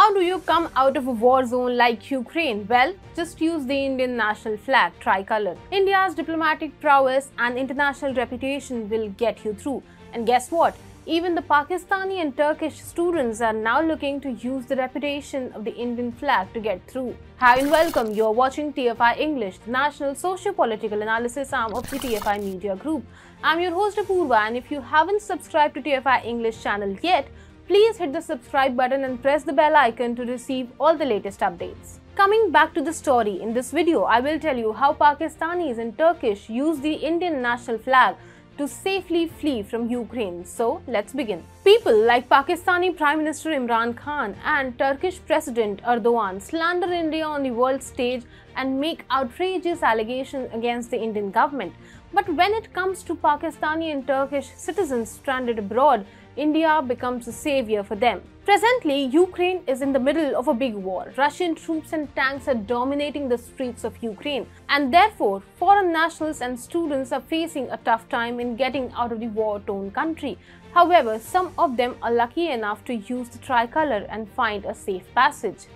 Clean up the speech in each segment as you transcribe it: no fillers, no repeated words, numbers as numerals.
How do you come out of a war zone like Ukraine? Well, just use the Indian national flag, tricolor. India's diplomatic prowess and international reputation will get you through. And guess what? Even the Pakistani and Turkish students are now looking to use the reputation of the Indian flag to get through. Hi and welcome. You're watching TFI English, the national socio-political analysis arm of the TFI Media Group. I'm your host Apurva, and if you haven't subscribed to TFI English channel yet, please hit the subscribe button and press the bell icon to receive all the latest updates. Coming back to the story, in this video I will tell you how Pakistanis and Turkish use the Indian national flag to safely flee from Ukraine. So let's begin. People like Pakistani Prime Minister Imran Khan and Turkish President Erdogan slander India on the world stage and make outrageous allegations against the Indian government. But when it comes to Pakistani and Turkish citizens stranded abroad, India becomes a savior for them. Presently, Ukraine is in the middle of a big war. Russian troops and tanks are dominating the streets of Ukraine, and therefore foreign nationals and students are facing a tough time in getting out of the war-torn country. However, some of them are lucky enough to use the tricolor and find a safe passage.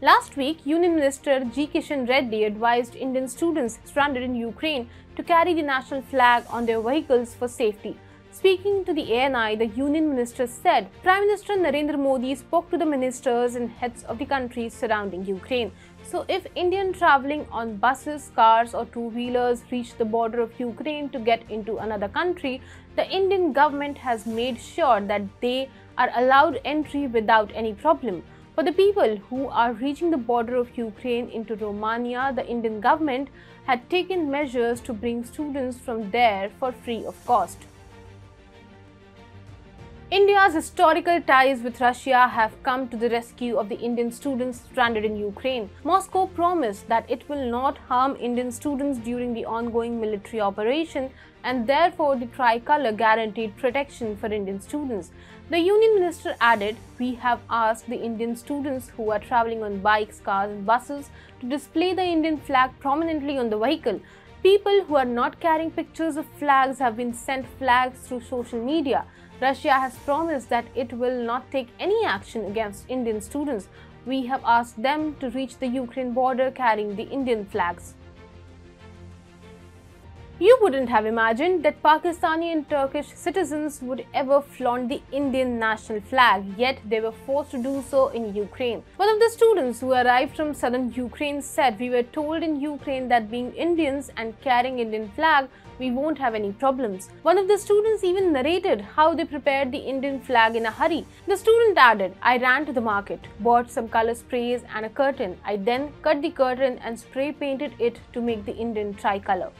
Last week, Union Minister G. Kishan Reddy advised Indian students stranded in Ukraine to carry the national flag on their vehicles for safety. Speaking to the ANI, the Union Minister said Prime Minister Narendra Modi spoke to the ministers and heads of the countries surrounding Ukraine. So if Indian travelling on buses, cars or two-wheelers reach the border of Ukraine to get into another country, the Indian government has made sure that they are allowed entry without any problem. For the people who are reaching the border of Ukraine into Romania, the Indian government had taken measures to bring students from there for free of cost. India's historical ties with Russia have come to the rescue of the Indian students stranded in Ukraine. Moscow promised that it will not harm Indian students during the ongoing military operation, and therefore the tricolor guaranteed protection for Indian students. The Union Minister added, "We have asked the Indian students who are travelling on bikes, cars and buses to display the Indian flag prominently on the vehicle. People who are not carrying pictures of flags have been sent flags through social media. Russia has promised that it will not take any action against Indian students. We have asked them to reach the Ukraine border carrying the Indian flags." You wouldn't have imagined that Pakistani and Turkish citizens would ever flaunt the Indian national flag, yet they were forced to do so in Ukraine. One of the students who arrived from southern Ukraine said, "We were told in Ukraine that being Indians and carrying Indian flag, we won't have any problems." One of the students even narrated how they prepared the Indian flag in a hurry. The student added, "I ran to the market, bought some color sprays and a curtain. I then cut the curtain and spray painted it to make the Indian tricolor."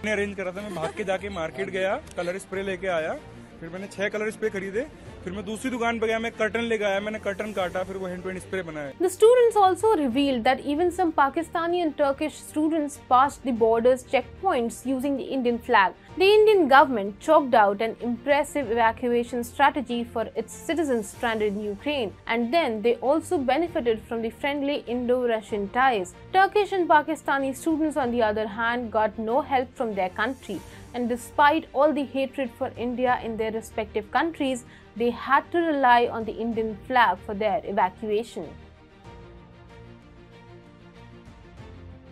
मैं भाग के जाके market गया, colour spray लेके आया, फिर मैंने 6 colour spray खरीदे, फिर मैं दूसरी दुकान पे गया, मैं कर्टन लेके आया, मैंने कर्टन काटा, फिर वो हैंड पेंट स्प्रे बनाया. The students also revealed that even some Pakistani and Turkish students passed the borders checkpoints using the Indian flag. The Indian government chalked out an impressive evacuation strategy for its citizens stranded in Ukraine, and then they also benefited from the friendly Indo-Russian ties. Turkish and Pakistani students, on the other hand, got no help from their country. And despite all the hatred for India in their respective countries, they had to rely on the Indian flag for their evacuation.